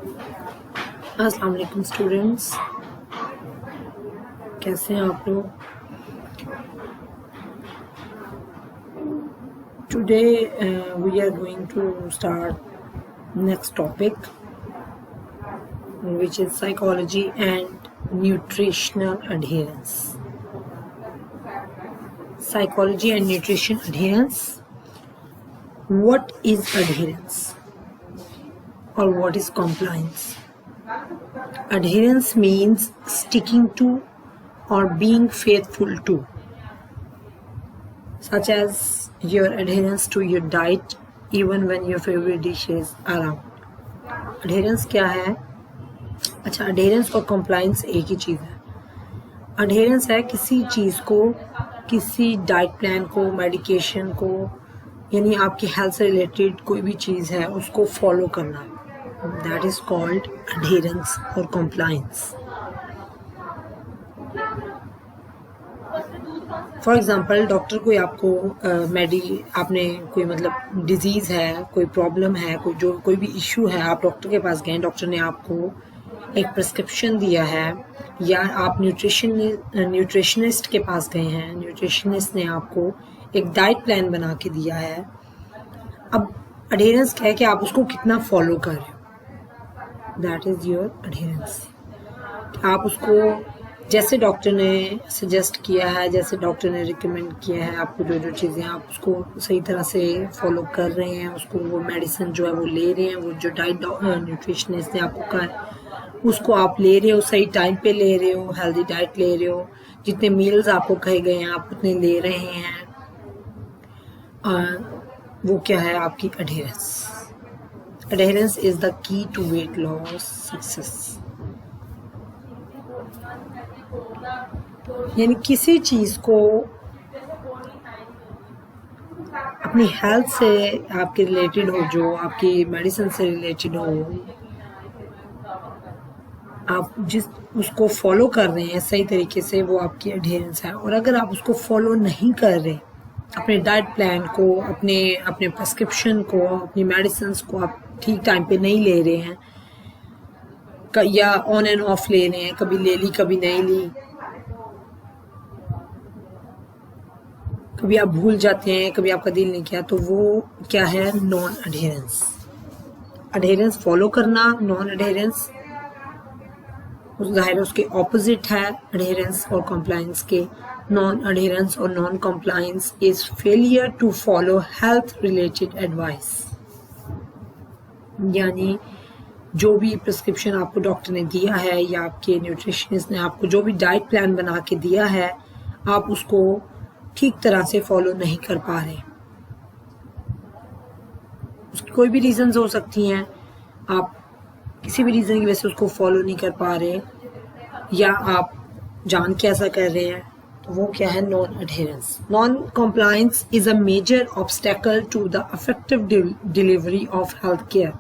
السلام علیکم اسٹوڈینٹس، کیسے ہیں آپ لوگ؟ Today we are going to start next topic which is psychology and nutritional adherence. Psychology and nutrition adherence. What is adherence or what is compliance? Adherence means sticking to or being faithful to, such as your adherence to your diet even when your favorite dish is around. Adherence کیا ہے؟ اچھا، اڈہیرنس اور compliance ایک ہی چیز ہے. اڈہیرنس ہے کسی چیز کو، کسی ڈائٹ پلان کو، میڈیکیشن کو، یعنی آپ کی ہیلتھ سے ریلیٹڈ کوئی بھی چیز ہے اس کو فالو کرنا. دیٹ از کالڈ اڈہیرنس اور کمپلائنس. فار ایگزامپل ڈاکٹر کوئی آپ کو آپ نے کوئی مطلب ڈیزیز ہے، کوئی پرابلم ہے، کوئی بھی ایشو ہے، آپ ڈاکٹر کے پاس گئے، ڈاکٹر نے آپ کو ایک پرسکرپشن دیا ہے، یا آپ نیوٹریشنسٹ کے پاس گئے ہیں، نیوٹریشنسٹ نے آپ کو ایک ڈائٹ پلان بنا کے دیا ہے. اب اڈہیرنس کیا ہے کہ آپ اس کو کتنا فالو کر رہے ہو. That is your اڈہیرنس. آپ اس کو جیسے ڈاکٹر نے سجیسٹ کیا ہے، جیسے ڈاکٹر نے ریکمینڈ کیا ہے آپ کو جو چیزیں، آپ اس کو صحیح طرح سے فالو کر رہے ہیں، اس کو وہ میڈیسن جو ہے وہ لے رہے ہیں، وہ جو ڈائٹ نیوٹریشنسٹ نے آپ کو کہا ہے اس کو آپ لے رہے ہو، صحیح ٹائم پہ لے رہے ہو، ہیلدی ڈائٹ لے رہے ہو، جتنے میلز آپ کو کہے گئے ہیں آپ اتنے لے رہے ہیں. وہ کیا ہے آپ کی اڈہیرنس. اڈہیرنس از دا کی ٹو ویٹ لاس سکسیس. یعنی کسی چیز کو اپنی ہیلتھ سے آپ کے ریلیٹڈ ہو، جو آپ کی میڈیسن سے ریلیٹڈ ہو، آپ اس کو فالو کر رہے ہیں صحیح طریقے سے، وہ آپ کی اڈہیرنس ہے. اور اگر آپ اس کو فالو نہیں کر رہے، اپنے ڈائٹ پلان کو، اپنے پرسکرپشن کو، اپنی میڈیسنس کو آپ ٹھیک ٹائم پہ نہیں لے رہے ہیں، یا آن اینڈ آف لے رہے ہیں، کبھی لے لی کبھی نہیں لی، کبھی آپ بھول جاتے ہیں، کبھی آپ کا دل نہیں کیا، تو وہ کیا ہے؟ نان اڈہیرنس. اڈہیرنس فالو کرنا، نان اڈہیرنس ظاہر اس کے اپوزٹ ہے اڈہیرنس اور کمپلائنس کے. نان اڈہیرنس اور non compliance is failure to follow health related advice. یعنی جو بھی پرسکرپشن آپ کو ڈاکٹر نے دیا ہے، یا آپ کے نیوٹریشنسٹ نے آپ کو جو بھی ڈائٹ پلان بنا کے دیا ہے، آپ اس کو ٹھیک طرح سے فالو نہیں کر پا رہے. اس کی کوئی بھی ریزنز ہو سکتی ہیں، آپ کسی بھی ریزن کی وجہ سے اس کو فالو نہیں کر پا رہے، یا آپ جان کے ایسا کر رہے ہیں، تو وہ کیا ہے؟ Non adherence. Non compliance is a major obstacle to the effective delivery of health care.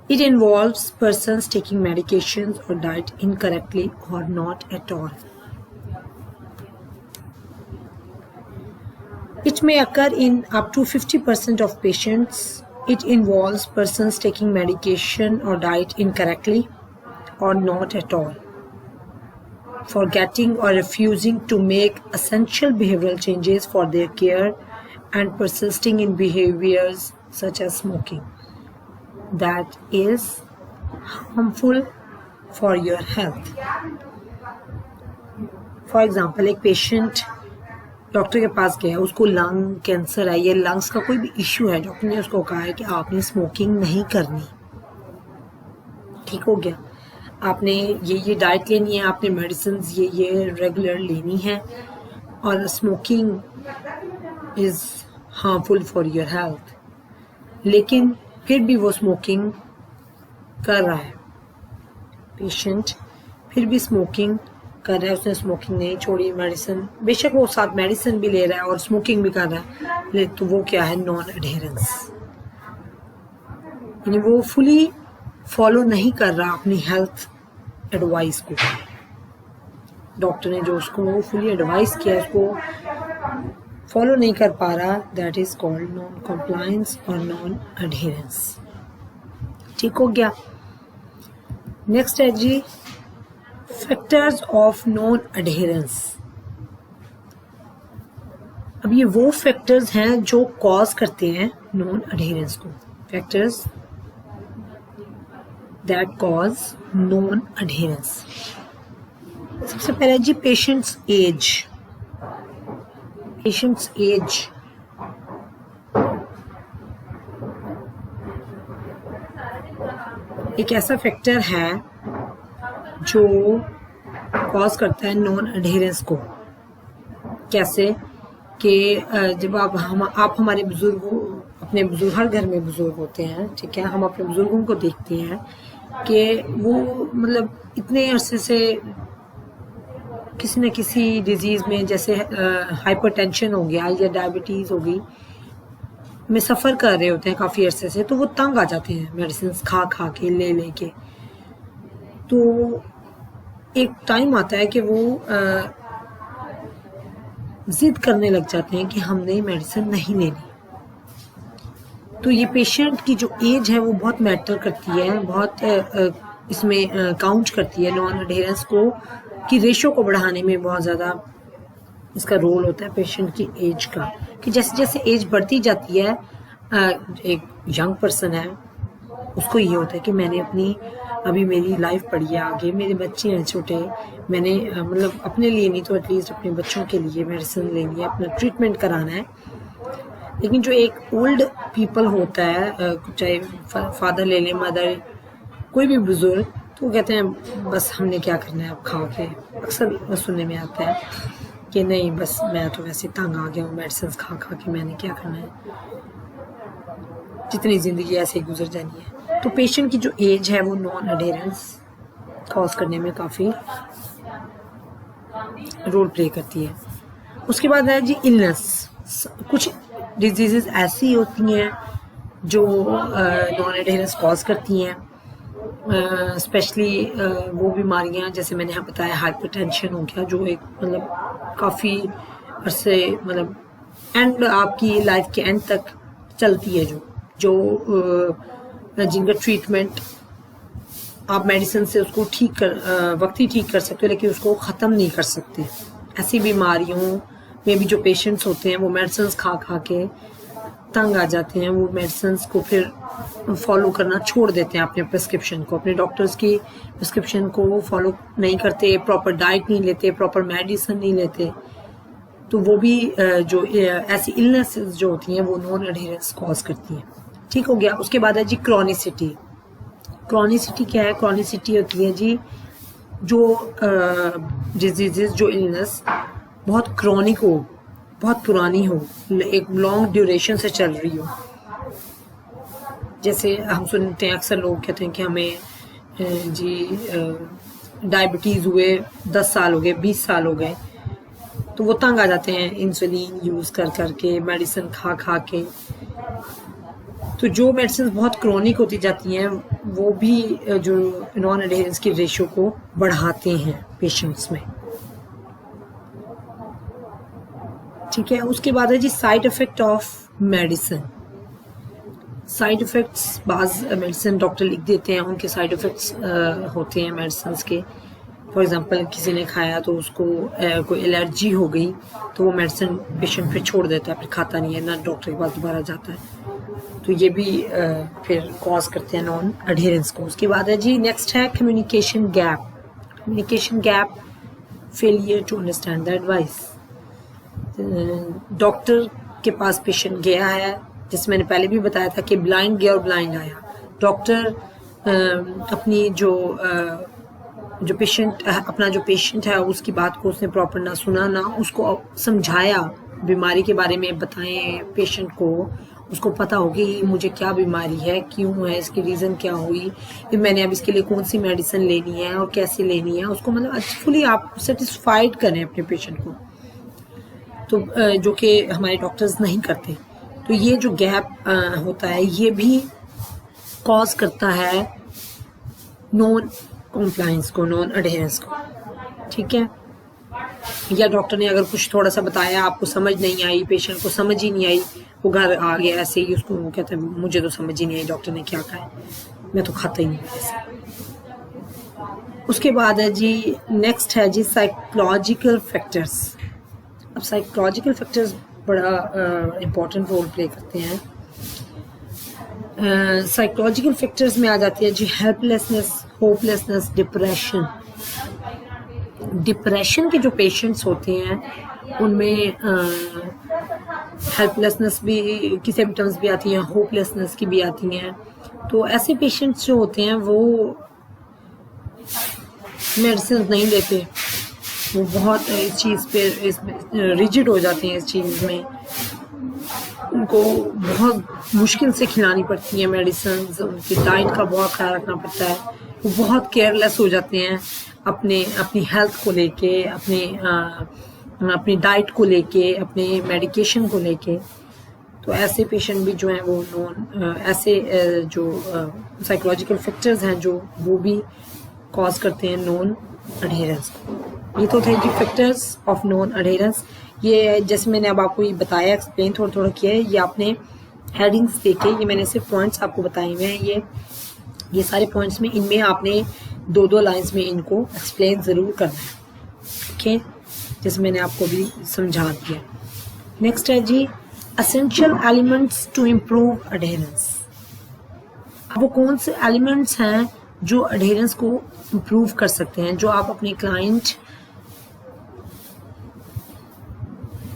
It involves persons taking medications or diet incorrectly or not at all. It may occur in up to 50% of patients. It involves persons taking medication or diet incorrectly or not at all, forgetting or refusing to make essential behavioral changes for their care, and persisting in behaviors such as smoking that is harmful for your health. For example, ایک patient doctor کے پاس گیا، اس کو lung cancer ہے، یا lungs کا کوئی بھی issue ہے، ڈاکٹر نے اس کو کہا ہے کہ آپ نے اسموکنگ نہیں کرنی. ٹھیک ہو گیا، آپ نے یہ ڈائٹ لینی ہے، آپ نے میڈیسنز یہ ریگولر لینی ہے، اور smoking is harmful for your health. لیکن پھر بھی وہ اسموکنگ کر رہا ہے. پیشنٹ پھر بھی اسموکنگ کر رہا ہے، اس نے اسموکنگ نہیں چھوڑی. میڈیسن بے شک وہ ساتھ میڈیسن بھی لے رہا ہے اور اسموکنگ بھی کر رہا ہے، تو وہ کیا ہے؟ نان اڈہیرنس. یعنی وہ فلی فالو نہیں کر رہا اپنی ہیلتھ ایڈوائس کو. ڈاکٹر نے جو اس کو فلی ایڈوائز کیا اس کو فالو نہیں کر پا رہا. That is called non compliance اور نان اڈہیرنس. ٹھیک ہو گیا. نیکسٹ ہے جی فیکٹرز آف نان اڈہیرنس. اب یہ وہ فیکٹرز ہیں جو کاز کرتے ہیں نان اڈہیرنس کو. Factors that cause non adherence. سب سے پہلے جی پیشنٹس ایج. پیشنٹس ایج ایک ایسا فیکٹر ہے جو کاز کرتا ہے نان اڈہیرنس کو. کیسے کہ جب آپ ہمارے اپنے بزرگ ہر گھر میں بزرگ ہوتے ہیں, ٹھیک ہے, ہم اپنے بزرگوں کو دیکھتے ہیں کہ وہ مطلب اتنے عرصے سے کسی نہ کسی ڈیزیز میں, جیسے ہائپر ٹینشن ہو گیا یا ڈائبٹیز ہو گئی, میں سفر کر رہے ہوتے ہیں کافی عرصے سے, تو وہ تنگ آ جاتے ہیں میڈیسنس کھا کھا کے, لے لے کے. تو ایک ٹائم آتا ہے کہ وہ ضد کرنے لگ جاتے ہیں کہ ہم نے میڈیسن نہیں لینی. تو یہ پیشنٹ کی جو ایج ہے وہ بہت میٹر کرتی ہے, بہت اس میں کاؤنٹ کرتی ہے نان اڈہیرنس کو کی ریشو کو بڑھانے میں. بہت زیادہ اس کا رول ہوتا ہے پیشنٹ کی ایج کا, کہ جیسے جیسے ایج بڑھتی جاتی ہے, ایک ینگ پرسن ہے اس کو یہ ہوتا ہے کہ میں نے ابھی میری لائف پڑی ہے آگے, میرے بچے ہیں چھوٹے, میں نے مطلب اپنے لیے نہیں تو ایٹ لیسٹ اپنے بچوں کے لیے میڈیسن لینی ہے, اپنا ٹریٹمنٹ کرانا ہے. لیکن جو ایک اولڈ پیپل ہوتا ہے, چاہے فادر لے لیں, مدر, کوئی بھی بزرگ, تو وہ کہتے ہیں بس ہم نے کیا کرنا ہے اب کھا کے. اکثر سننے میں آتا ہے کہ نہیں بس میں تو ویسے تنگ آ گیا ہوں میڈیسنس کھا کھا کے, میں نے کیا کرنا ہے, جتنی زندگی ایسے ہی گزر جانی ہے. تو پیشنٹ کی جو ایج ہے وہ نان اڈہیرنس کاز کرنے میں کافی رول پلے کرتی ہے. اس کے بعد ہے جی النس. کچھ ڈیزیزز ایسی ہوتی ہیں جو نان اڈہیرنس کاز کرتی ہیں, اسپیشلی وہ بیماریاں جیسے میں نے بتایا ہائپر ٹینشن ہو گیا, جو ایک مطلب کافی عرصے مطلب اینڈ آپ کی لائف کے اینڈ تک چلتی ہے, جو جن کا ٹریٹمنٹ آپ میڈیسن سے اس کو وقتی ٹھیک کر سکتے ہو, لیکن اس کو ختم نہیں کر سکتے. ایسی بیماریوں میں بھی جو پیشنٹس ہوتے ہیں وہ میڈیسنس کھا کھا کے تنگ آ جاتے ہیں, وہ میڈیسنس کو پھر فالو کرنا چھوڑ دیتے ہیں, اپنے پرسکرپشن کو, اپنے ڈاکٹرز کی پرسکرپشن کو وہ فالو نہیں کرتے, پراپر ڈائٹ نہیں لیتے, پراپر میڈیسن نہیں لیتے. تو وہ بھی جو ایسی النیسز جو ہوتی ہیں وہ نان اڈہیرنس کاز کرتی ہیں. ٹھیک ہو گیا. اس کے بعد ہے جی کرونیسٹی. کرونیسٹی کیا ہے؟ کرونیسٹی ہوتی ہے جی جو ڈیزیزز, جو النس بہت کرونک ہو, بہت پرانی ہو, ایک لانگ ڈیوریشن سے چل رہی ہو. جیسے ہم سنتے ہیں اکثر لوگ کہتے ہیں کہ ہمیں جی ڈائبٹیز ہوئے 10 سال ہو گئے, 20 سال ہو گئے, تو وہ تنگ آ جاتے ہیں انسولین یوز کر کے, میڈیسن کھا کھا کے. تو جو میڈیسن بہت کرونک ہوتی جاتی ہیں وہ بھی جو نان اڈہیرنس کی ریشو کو بڑھاتے ہیں پیشنٹس میں. ٹھیک ہے. اس کے بعد ہے جی side effect of medicine. Side effects بعض میڈیسن ڈاکٹر لکھ دیتے ہیں, ان کے سائڈ افیکٹس ہوتے ہیں میڈیسنس کے. فار ایگزامپل کسی نے کھایا تو اس کو کوئی الرجی ہو گئی تو وہ میڈیسن پیشنٹ پھر چھوڑ دیتا ہے, پھر کھاتا نہیں ہے, نہ ڈاکٹر کے پاس دوبارہ جاتا ہے. تو یہ بھی پھر کاز کرتے ہیں نان اڈہیرنس کو. اس کے بعد ہے جی نیکسٹ ہے communication gap. Communication gap, failure to understand the advice. Doctor کے پاس پیشنٹ گیا ہے, جیسے میں نے پہلے بھی بتایا تھا کہ بلائنڈ گیا اور بلائنڈ آیا. ڈاکٹر اپنی جو پیشنٹ ہے اس کی بات کو اس نے پراپر نہ سنا, نہ اس کو سمجھایا, بیماری کے بارے میں بتائیں پیشنٹ کو, اس کو پتا ہوگی مجھے کیا بیماری ہے, کیوں ہے, اس کی ریزن کیا ہوئی, پھر میں نے اب اس کے لیے کون سی میڈیسن لینی ہے اور کیسے لینی ہے. اس کو مطلب فلی آپ سیٹسفائیڈ کریں اپنے پیشنٹ کو, تو جو کہ ہمارے ڈاکٹرز نہیں کرتے. تو یہ جو گیپ ہوتا ہے یہ بھی کاز کرتا ہے نان کمپلائنس کو, نان اڈہیرنس کو. ٹھیک ہے. یا ڈاکٹر نے اگر کچھ تھوڑا سا بتایا, آپ کو سمجھ نہیں آئی, پیشنٹ کو سمجھ ہی نہیں آئی, وہ گھر آ گیا ایسے ہی, اس کو وہ کہتا ہے مجھے تو سمجھ ہی نہیں آئی ڈاکٹر نے کیا کہا ہے. میں تو کھاتا ہی نہیں ایسے. اس کے بعد ہے جی نیکسٹ ہے جی سائیکولوجیکل فیکٹرز. اب سائیکولوجیکل فیکٹرز بڑا امپورٹنٹ رول پلے کرتے ہیں. سائیکولوجیکل فیکٹرز میں آ جاتی ہے جی helplessness, hopelessness, depression. Depression کے جو پیشنٹس ہوتے ہیں ان میں ہیلپ لیسنس بھی کی سمپٹمز بھی آتی ہیں, ہوپ لیسنس کی بھی آتی ہیں. تو ایسے پیشنٹس جو ہوتے ہیں وہ میڈیسنز نہیں لیتے, وہ بہت اس چیز پہ ریجڈ ہو جاتے ہیں اس چیز میں, ان کو بہت مشکل سے کھلانی پڑتی ہیں میڈیسنز, ان کی ڈائٹ کا بہت خیال رکھنا پڑتا ہے, وہ بہت کیئرلیس ہو جاتے ہیں اپنی ہیلتھ کو لے کے, اپنی ڈائٹ کو لے کے, اپنے میڈیکیشن کو لے کے. تو ایسے پیشنٹ بھی جو ہیں وہ ایسے جو سائیکولوجیکل فیکٹرز ہیں جو وہ بھی کاز کرتے ہیں نون اڈہیرنس. یہ تو تھے جی فیکٹرز آف نون اڈہیرنس. یہ جیسے میں نے اب آپ کو یہ بتایا, ایکسپلین تھوڑا کیا ہے, یہ آپ نے ہیڈنگس دیکھے, یہ میں نے صرف پوائنٹس آپ کو بتائے ہوئے ہیں. یہ سارے پوائنٹس میں ان میں آپ نے 2 لائنس میں ان کو ایکسپلین ضرور کرنا ہے, اوکے, جیسے میں نے آپ کو بھی سمجھا دیا. نیکسٹ ہے جی اسینشیل ایلیمنٹس ٹو امپروو اڈہیرنس. اب وہ کون سے ایلیمنٹس ہیں جو اڈہیرنس کو امپروو کر سکتے ہیں, جو آپ اپنے کلائنٹ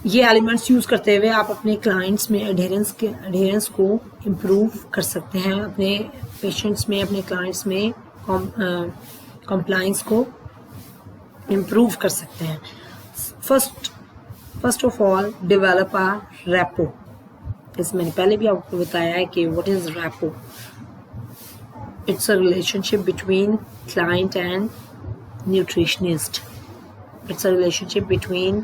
یہ ایلیمنٹس یوز کرتے ہوئے آپ اپنے کلائنٹس میں اڈہیرنس کو امپروو کر سکتے ہیں, اپنے پیشنٹس میں, اپنے کلائنٹس میں کمپلائنس کو امپروو کر سکتے ہیں. First of all develop a rapport. جیسے میں نے پہلے بھی آپ کو بتایا ہے کہ what is rapport. It's a relationship between client and nutritionist. It's a relationship between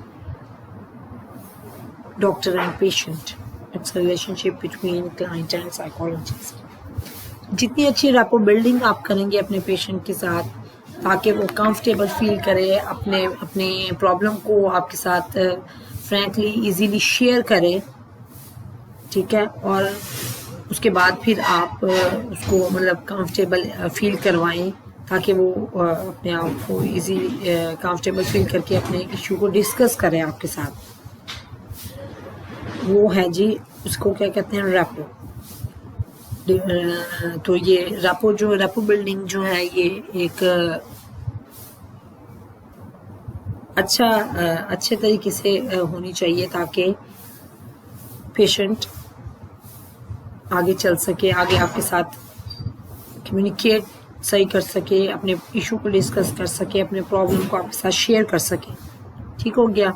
doctor and patient. It's a relationship between client and psychologist. جتنی اچھی ریپو بلڈنگ آپ کریں گے اپنے پیشنٹ کے ساتھ تاکہ وہ کمفرٹیبل فیل کرے, اپنے پرابلم کو آپ کے ساتھ فرینکلی ایزیلی شیئر کرے, ٹھیک ہے, اور اس کے بعد پھر آپ اس کو مطلب کمفرٹیبل فیل کروائیں تاکہ وہ اپنے آپ کو ایزیلی کمفرٹیبل فیل کر کے اپنے ایشو کو ڈسکس کرے آپ کے ساتھ. وہ ہے جی اس کو کیا کہتے ہیں ریپو. تو یہ ریپو بلڈنگ جو ہے یہ ایک اچھے طریقے سے ہونی چاہیے تاکہ پیشنٹ آگے چل سکے, آگے آپ کے ساتھ کمیونیکیٹ صحیح کر سکے, اپنے ایشو کو ڈسکس کر سکے, اپنے پرابلم کو آپ کے ساتھ شیئر کر سکے. ٹھیک ہو گیا.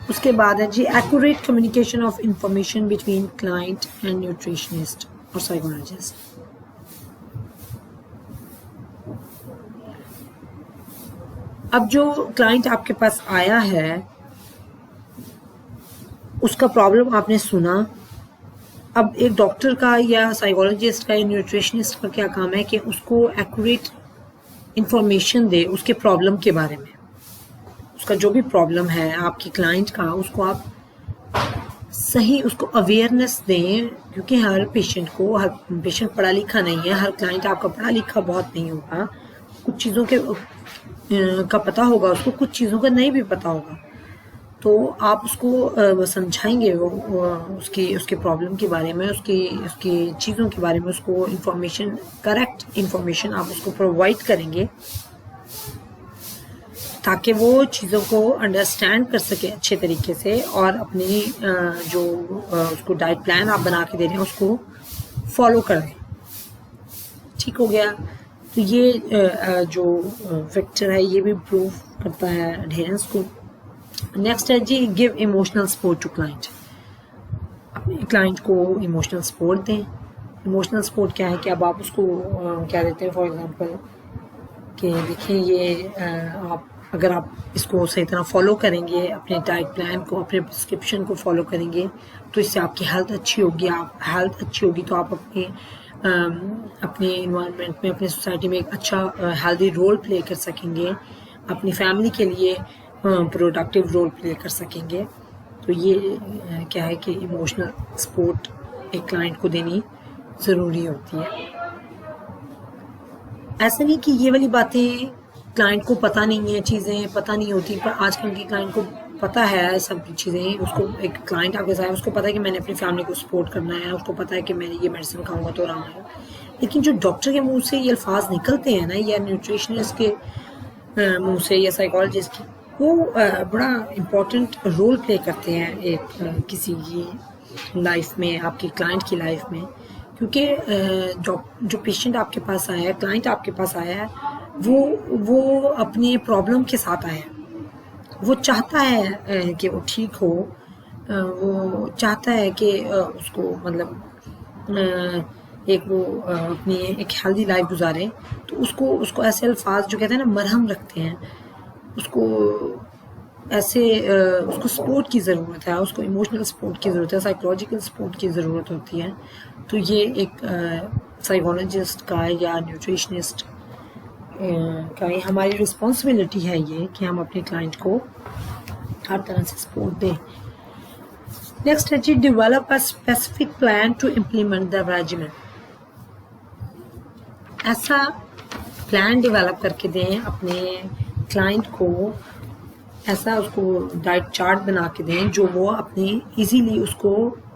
اس کے بعد ہے جی accurate communication of information between client and nutritionist اور سائیکولوجسٹ. اب جو کلائنٹ آپ کے پاس آیا ہے اس کا پرابلم آپ نے سنا. اب ایک ڈاکٹر کا یا سائیکولوجسٹ کا یا نیوٹریشنسٹ کا کیا کام ہے کہ اس کو ایکوریٹ انفارمیشن دے اس کے پرابلم کے بارے میں. اس کا جو بھی پرابلم ہے آپ کے کلائنٹ کا, اس کو آپ صحیح اس کو اویئرنیس دیں, کیونکہ ہر پیشنٹ پڑھا لکھا نہیں ہے, ہر کلائنٹ آپ کا پڑھا لکھا بہت نہیں ہوگا, کچھ چیزوں کا پتہ ہوگا اس کو, کچھ چیزوں کا نہیں بھی پتہ ہوگا. تو آپ اس کو سمجھائیں گے اس کے پرابلم کے بارے میں, اس کی چیزوں کے بارے میں, اس کو انفارمیشن, کریکٹ انفارمیشن آپ اس کو پرووائڈ کریں گے تاکہ وہ چیزوں کو انڈرسٹینڈ کر سکے اچھے طریقے سے, اور اپنی جو اس کو ڈائٹ پلان آپ بنا کے دے رہے ہیں اس کو فالو کر دیں. ٹھیک ہو گیا. تو یہ جو فیکٹر ہے یہ بھی امپروو کرتا ہے اڈہیرنس کو. نیکسٹ ہے جی give emotional support to client. اپنے کلائنٹ کو ایموشنل سپورٹ دیں. ایموشنل سپورٹ کیا ہے کہ اب آپ اس کو کیا دیتے ہیں, فار ایگزامپل کہ دیکھیں یہ اگر آپ اس کو صحیح طرح فالو کریں گے, اپنے ڈائٹ پلان کو, اپنے پرسکرپشن کو فالو کریں گے تو اس سے آپ کی ہیلتھ اچھی ہوگی. ہیلتھ اچھی ہوگی تو آپ اپنے انوائرمنٹ میں, اپنے سوسائٹی میں ایک اچھا ہیلدی رول پلے کر سکیں گے, اپنی فیملی کے لیے پروڈکٹیو رول پلے کر سکیں گے. تو یہ کیا ہے کہ ایموشنل سپورٹ ایک کلائنٹ کو دینی ضروری ہوتی ہے. ایسا نہیں کہ یہ والی باتیں کلائنٹ کو پتہ نہیں ہے، چیزیں پتہ نہیں ہوتی، پر آج کل کی کلائنٹ کو پتہ ہے سب چیزیں. اس کو ایک کلائنٹ آپ کے ساتھ ہے، اس کو پتہ ہے کہ میں نے اپنی فیملی کو سپورٹ کرنا ہے، اس کو پتہ ہے کہ میں نے یہ میڈیسن کھاؤں گا تو آرام آئے گا. لیکن جو ڈاکٹر کے منہ سے یہ الفاظ نکلتے ہیں نا، یا نیوٹریشنسٹ کے منہ سے یا سائیکالوجسٹ کی، وہ بڑا امپورٹنٹ رول پلے کرتے ہیں ایک کسی کی لائف میں، آپ کی کلائنٹ کی لائف میں. کیونکہ جو پیشنٹ آپ کے پاس آیا ہے، کلائنٹ آپ کے پاس آیا ہے، وہ اپنی پرابلم کے ساتھ آیا ہے. وہ چاہتا ہے کہ وہ ٹھیک ہو، وہ چاہتا ہے کہ اس کو مطلب ایک وہ اپنی ایک ہیلدی لائف گزارے. تو اس کو ایسے الفاظ جو کہتے ہیں نا مرہم رکھتے ہیں، اس کو ایسے اس کو سپورٹ کی ضرورت ہے، اس کو ایموشنل سپورٹ کی ضرورت ہے، سائیکولوجیکل سپورٹ کی ضرورت ہوتی ہے. تو یہ ایک سائیکولوجسٹ کا یا نیوٹریشنسٹ کا ہماری رسپانسبلٹی ہے یہ کہ ہم اپنے کلائنٹ کو ہر طرح سے سپورٹ دیں. نیکسٹ ہے جی develop a specific plan to implement the regimen. ایسا پلان ڈیولپ کر کے دیں اپنے کلائنٹ کو، ایسا اس کو ڈائٹ چارٹ بنا کے دیں جو وہ اپنے ایزیلی اس کو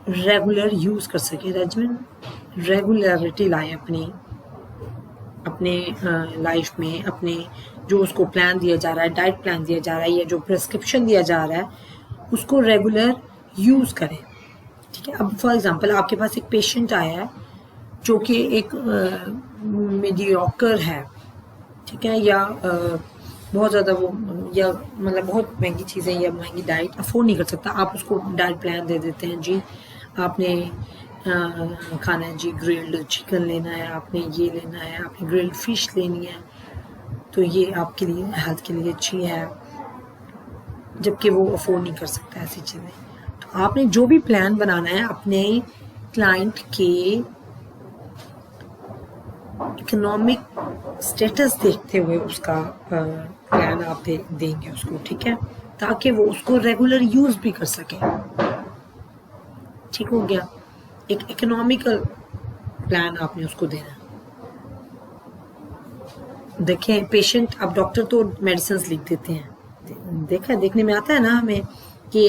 ریگولر یوز کر سکے. ریجیمن ریگولیرٹی لائے اپنے لائف میں، اپنے جو اس کو پلان دیا جا رہا ہے، ڈائٹ پلان دیا جا رہا ہے یا جو پرسکرپشن دیا جا رہا ہے، اس کو ریگولر یوز کریں. ٹھیک ہے. اب فار ایگزامپل آپ کے پاس ایک پیشنٹ آیا ہے جو کہ ایک میڈیوکر ہے، ٹھیک ہے، یا بہت زیادہ وہ یا مطلب بہت مہنگی چیزیں یا مہنگی ڈائٹ افورڈ نہیں کر سکتا. آپ اس کو ڈائٹ پلان دے دیتے ہیں، جی آپ نے کھانا ہے جی گرلڈ چکن لینا ہے، آپ نے یہ لینا ہے، آپ نے گرلڈ فش لینی ہے، تو یہ آپ کے لیے ہیلتھ کے لیے اچھی ہے، جبکہ وہ افورڈ نہیں کر سکتا ایسی چیزیں. تو آپ نے جو بھی پلان بنانا ہے اپنے کلائنٹ کے اکنامک سٹیٹس دیکھتے ہوئے اس کا پلان آپ دیں گے اس کو. ٹھیک ہے، تاکہ وہ اس کو ریگولر یوز بھی کر سکے. ٹھیک ہو گیا. ایک اکنامیکل پلان آپ نے اس کو دینا. دیکھیں پیشنٹ، اب ڈاکٹر تو میڈیسنز لکھ دیتے ہیں، دیکھنے میں آتا ہے نا ہمیں کہ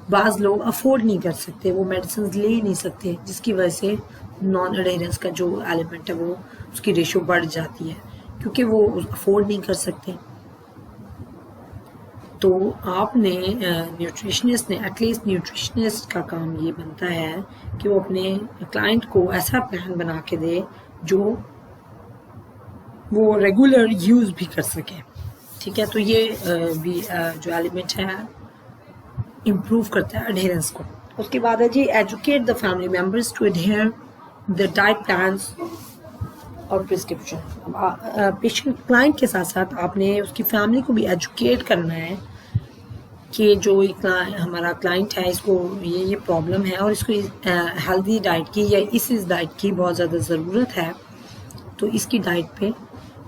بعض لوگ افورڈ نہیں کر سکتے، وہ میڈیسنز لے نہیں سکتے، جس کی وجہ سے نان اڈیرنس کا جو ایلیمنٹ ہے وہ اس کی ریشو بڑھ جاتی ہے، کیونکہ وہ افورڈ نہیں کر سکتے. تو آپ نے نیوٹریشنسٹ نے ایٹ لیسٹ نیوٹریشنسٹ کا کام یہ بنتا ہے کہ وہ اپنے کلائنٹ کو ایسا پلان بنا کے دے جو وہ ریگولر یوز بھی کر سکے. ٹھیک ہے. تو یہ بھی جو ایلیمنٹ ہے امپروو کرتا ہے اڈیرنس کو. اس کے بعد ہے جی educate the family members to adhere the diet plans اور پرسکرپشن. پیشنٹ کلائنٹ کے ساتھ ساتھ آپ نے اس کی فیملی کو بھی ایجوکیٹ کرنا ہے کہ جو ہمارا کلائنٹ ہے اس کو یہ پرابلم ہے اور اس کو ہیلدی ڈائٹ کی یا اس ڈائٹ کی بہت زیادہ ضرورت ہے، تو اس کی ڈائٹ پہ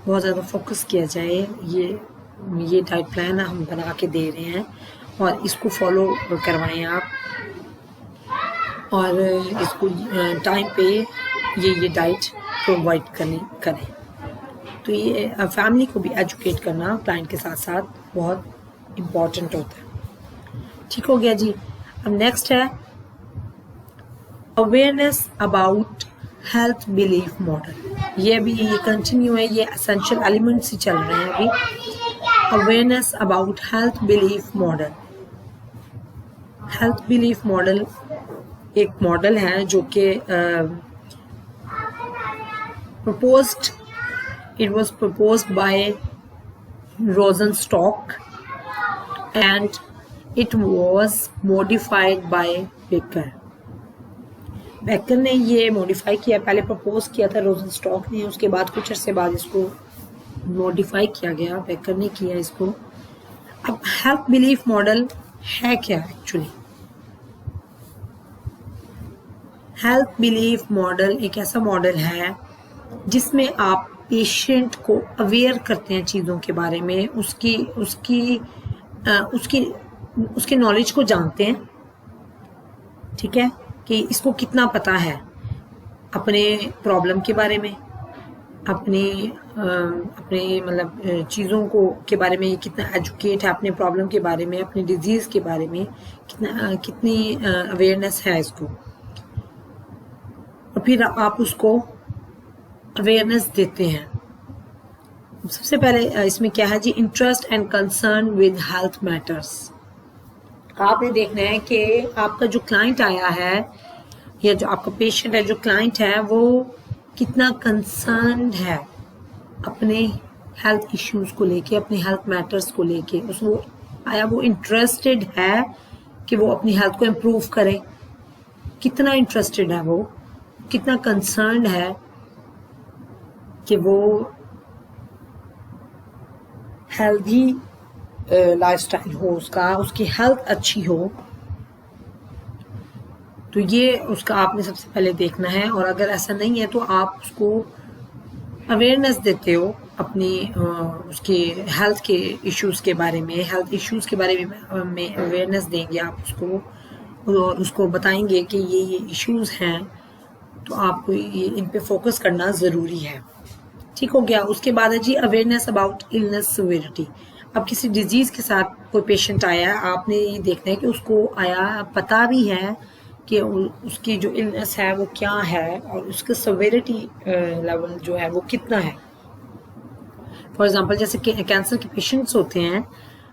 بہت زیادہ فوکس کیا جائے. یہ ڈائٹ پلان ہم بنا کے دے رہے ہیں اور اس کو فالو کروائیں آپ، اور اس کو ٹائم پہ یہ ڈائٹ پرووائڈ کریں. تو یہ فیملی کو بھی ایجوکیٹ کرنا کلائنٹ کے ساتھ ساتھ بہت امپورٹنٹ ہوتا ہے. ٹھیک ہو گیا جی. اب نیکسٹ ہے awareness about health belief model. یہ بھی یہ کنٹینیو ہے، یہ اسینشیل ایلیمنٹس ہی چل رہے ہیں ابھی. Awareness about health belief model. Health belief model ایک ماڈل ہے جو کہ it was proposed by Rosenstock and it was modified by Becker. Baker نے یہ موڈیفائی کیا، پہلے پرپوز کیا تھا روزن اسٹاک نے، اس کے بعد کچھ عرصے بعد اس کو موڈیفائی کیا گیا، بیکر نے کیا اس کو. اب ہیلتھ بلیف ماڈل ہے کیا ایکچولی؟ ہیلتھ بلیف ماڈل ایک ایسا ماڈل ہے جس میں آپ پیشنٹ کو اویئر کرتے ہیں چیزوں کے بارے میں، اس کے نالج کو جانتے ہیں. ٹھیک ہے، کہ اس کو کتنا پتہ ہے اپنے پرابلم کے بارے میں، اپنے مطلب چیزوں کے بارے میں کتنا ایجوکیٹ ہے، اپنے پرابلم کے بارے میں، اپنی ڈیزیز کے بارے میں کتنی اویئرنیس ہے اس کو، اور پھر آپ اس کو اویئرنیس دیتے ہیں. سب سے پہلے اس میں کیا ہے جی، interest and concern with health matters. آپ نے دیکھنا ہے کہ آپ کا جو کلائنٹ آیا ہے یا جو آپ کا پیشنٹ ہے، جو کلائنٹ ہے، وہ کتنا کنسرنڈ ہے اپنے ہیلتھ ایشوز کو لے کے، اپنے ہیلتھ میٹرز کو لے کے. آیا وہ انٹرسٹڈ ہے کہ وہ اپنی ہیلتھ کو امپروو کرے؟ کتنا انٹرسٹڈ ہے وہ، کتنا کنسرنڈ ہے کہ وہ ہیلتھی لائف سٹائل ہو، اس کی ہیلتھ اچھی ہو. تو یہ اس کا آپ نے سب سے پہلے دیکھنا ہے. اور اگر ایسا نہیں ہے تو آپ اس کو اویئرنیس دیتے ہو اپنی اس کے ہیلتھ کے ایشوز کے بارے میں. ہیلتھ ایشوز کے بارے میں اویئرنیس دیں گے آپ اس کو، اور اس کو بتائیں گے کہ یہ ایشوز ہیں، تو آپ کو ان پہ فوکس کرنا ضروری ہے. ٹھیک ہو گیا. اس کے بعد ہے جی اویئرنیس اباؤٹ النس سیویرٹی. اب کسی ڈیزیز کے ساتھ کوئی پیشنٹ آیا ہے، آپ نے یہ دیکھنا ہے کہ اس کو آیا پتہ بھی ہے کہ اس کی جو النس ہے وہ کیا ہے، اور اس کا سیویرٹی لیول جو ہے وہ کتنا ہے. فار ایگزامپل جیسے کہ کینسر کے پیشنٹس ہوتے ہیں،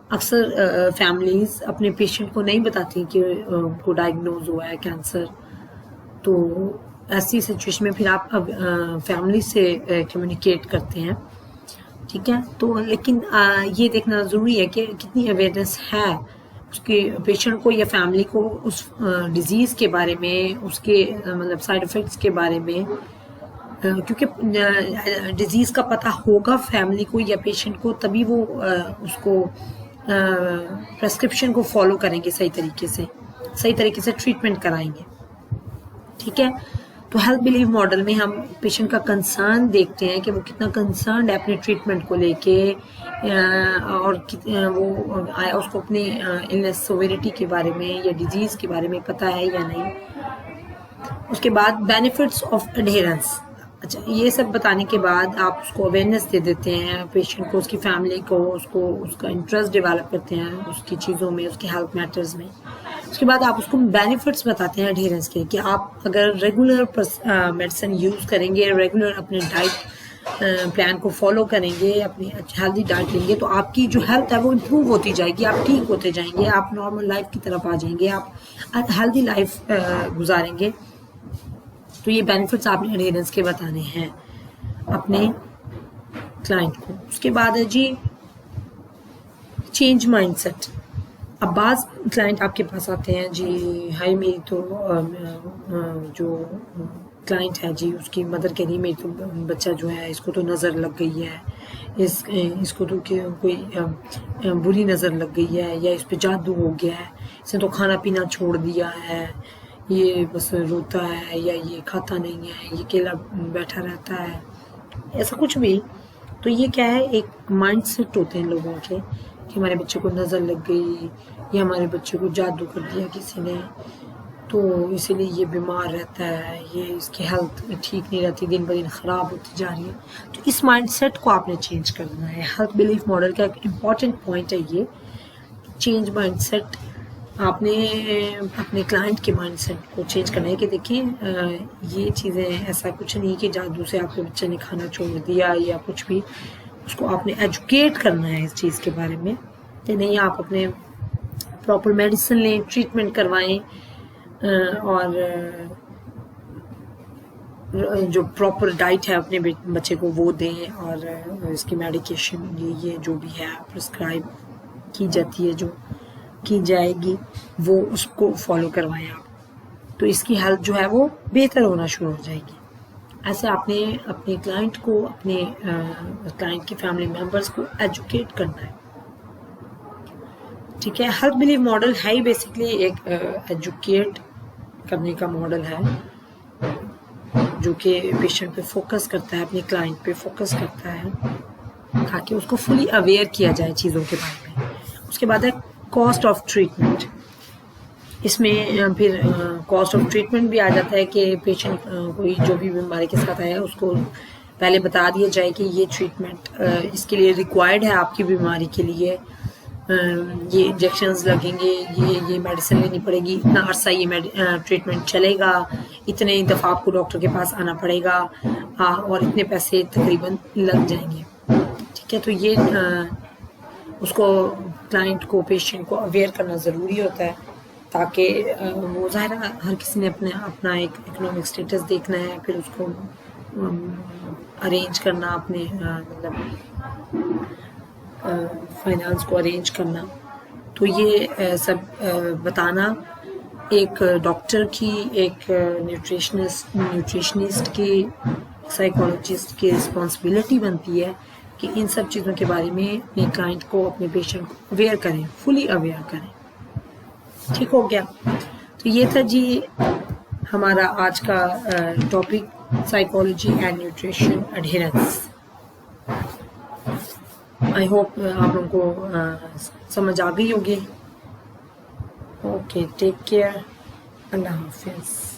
اکثر فیملیز اپنے پیشنٹ کو نہیں بتاتی کہ ان کو ڈائگنوز ہوا ہے کینسر. تو ایسی سچویشن میں پھر آپ فیملی سے کمیونیکیٹ کرتے ہیں. ٹھیک ہے. تو لیکن یہ دیکھنا ضروری ہے کہ کتنی اویئرنیس ہے اس کے پیشنٹ کو یا فیملی کو اس ڈیزیز کے بارے میں، اس کے مطلب سائیڈ افیکٹس کے بارے میں. کیونکہ ڈیزیز کا پتہ ہوگا فیملی کو یا پیشنٹ کو، تبھی وہ اس کو پرسکرپشن کو فالو کریں گے، صحیح طریقے سے ٹریٹمنٹ کرائیں گے. ٹھیک ہے. تو ہیلتھ بلیف ماڈل میں ہم پیشنٹ کا کنسرن دیکھتے ہیں کہ وہ کتنا کنسرنڈ ہے اپنے ٹریٹمنٹ کو لے کے، اور وہ آیا اس کو اپنی النس سیویرٹی کے بارے میں یا ڈیزیز کے بارے میں پتہ ہے یا نہیں. اس کے بعد بینیفٹس آف اڈہیرنس. اچھا، یہ سب بتانے کے بعد آپ اس کو اویئرنیس دے دیتے ہیں پیشنٹ کو، اس کی فیملی کو، اس کا انٹرسٹ ڈیولپ کرتے ہیں اس کی چیزوں میں، اس کے ہیلتھ میٹرز میں. اس کے بعد آپ اس کو بینیفٹس بتاتے ہیں اڈہیرنس کے، کہ آپ اگر ریگولر میڈیسن یوز کریں گے، ریگولر اپنے ڈائٹ پلان کو فالو کریں گے، اپنی ہیلدی ڈائٹ لیں گے، تو آپ کی جو ہیلتھ ہے وہ امپروو ہوتی جائے گی، آپ ٹھیک ہوتے جائیں گے، آپ نارمل لائف کی طرف آ جائیں گے، آپ ہیلدی لائف گزاریں گے. تو یہ بینیفٹس آپ نے اڈہیرنس کے بتانے ہیں اپنے کلائنٹ کو. اس کے بعد ہے جی چینج مائنڈ سیٹ. اب بعض کلائنٹ آپ کے پاس آتے ہیں، جی ہائی میری تو جو کلائنٹ ہے جی اس کی مدر کہہ رہی میری تو بچہ جو ہے اس کو تو نظر لگ گئی ہے، اس کو تو کوئی بری نظر لگ گئی ہے، یا اس پہ جادو ہو گیا ہے، اس نے تو کھانا پینا چھوڑ دیا ہے، یہ بس روتا ہے، یا یہ کھاتا نہیں ہے، یہ اکیلا بیٹھا رہتا ہے، ایسا کچھ بھی. تو یہ کیا ہے، ایک مائنڈ سیٹ ہوتے ہیں لوگوں کے کہ ہمارے بچے کو نظر لگ گئی، یا ہمارے بچے کو جادو کر دیا کسی نے، تو اسی لیے یہ بیمار رہتا ہے، یہ اس کی ہیلتھ ٹھیک نہیں رہتی، دن بدن خراب ہوتی جا رہی ہے. تو اس مائنڈ سیٹ کو آپ نے چینج کرنا ہے. ہیلتھ بلیف ماڈل کا ایک امپورٹنٹ پوائنٹ ہے یہ چینج مائنڈ سیٹ. آپ نے اپنے کلائنٹ کے مائنڈ سیٹ کو چینج کرنا ہے کہ دیکھیں یہ چیزیں ایسا کچھ نہیں کہ جادو سے آپ کے بچے نے کھانا چھوڑ دیا یا کچھ بھی. اس کو آپ نے ایجوکیٹ کرنا ہے اس چیز کے بارے میں کہ نہیں، آپ اپنے پراپر میڈیسن لیں، ٹریٹمنٹ کروائیں، اور جو پراپر ڈائٹ ہے اپنے بچے کو وہ دیں، اور اس کی میڈیکیشن یہ جو بھی ہے پرسکرائب کی جاتی ہے، جو کی جائے گی، وہ اس کو فالو کروائیں آپ. تو اس کی ہیلتھ جو ہے وہ بہتر ہونا شروع ہو جائے گی. ایسے آپ نے اپنے کلائنٹ کو، اپنے کلائنٹ کی فیملی ممبرس کو ایجوکیٹ کرنا ہے. ٹھیک ہے. ہیلتھ بلیف ماڈل ہے ہی بیسکلی ایک ایجوکیٹ کرنے کا ماڈل ہے، جو کہ پیشنٹ پہ فوکس کرتا ہے، اپنے کلائنٹ پہ فوکس کرتا ہے، تاکہ اس کو فلی اویئر کیا جائے چیزوں کے بارے میں. اس کے بعد ہے کاسٹ آف ٹریٹمنٹ. اس میں پھر کاسٹ آف ٹریٹمنٹ بھی آ جاتا ہے کہ پیشنٹ کوئی جو بھی بیماری کے ساتھ آیا اس کو پہلے بتا دیا جائے کہ یہ ٹریٹمنٹ اس کے لیے ریکوائرڈ ہے آپ کی بیماری کے لیے، یہ انجیکشنز لگیں گے، یہ میڈیسن لینی پڑے گی، اتنا عرصہ یہ ٹریٹمنٹ چلے گا، اتنے دفعہ آپ کو ڈاکٹر کے پاس آنا پڑے گا، اور اتنے پیسے تقریباً لگ جائیں گے. ٹھیک ہے، تو یہ اس کو کلائنٹ کو، پیشنٹ کو اویئر کرنا ضروری ہوتا ہے، تاکہ وہ ظاہر ہے ہر کسی نے اپنا ایک اکنامک سٹیٹس دیکھنا ہے، پھر اس کو ارینج کرنا، اپنے مطلب فائنانس کو ارینج کرنا. تو یہ سب بتانا ایک ڈاکٹر کی، ایک نیوٹریشنسٹ کی، سائیکالوجسٹ کی رسپانسبلٹی بنتی ہے کہ ان سب چیزوں کے بارے میں اپنے کلائنٹ کو، اپنے پیشنٹ کو اویئر کریں، فلی اویئر کریں. ٹھیک ہو گیا؟ تو یہ تھا جی ہمارا آج کا topic, psychology and nutrition adherence. I hope آپ لوگوں کو سمجھ آ گئی ہوگی. اوکے، ٹیک کیئر، اللہ حافظ.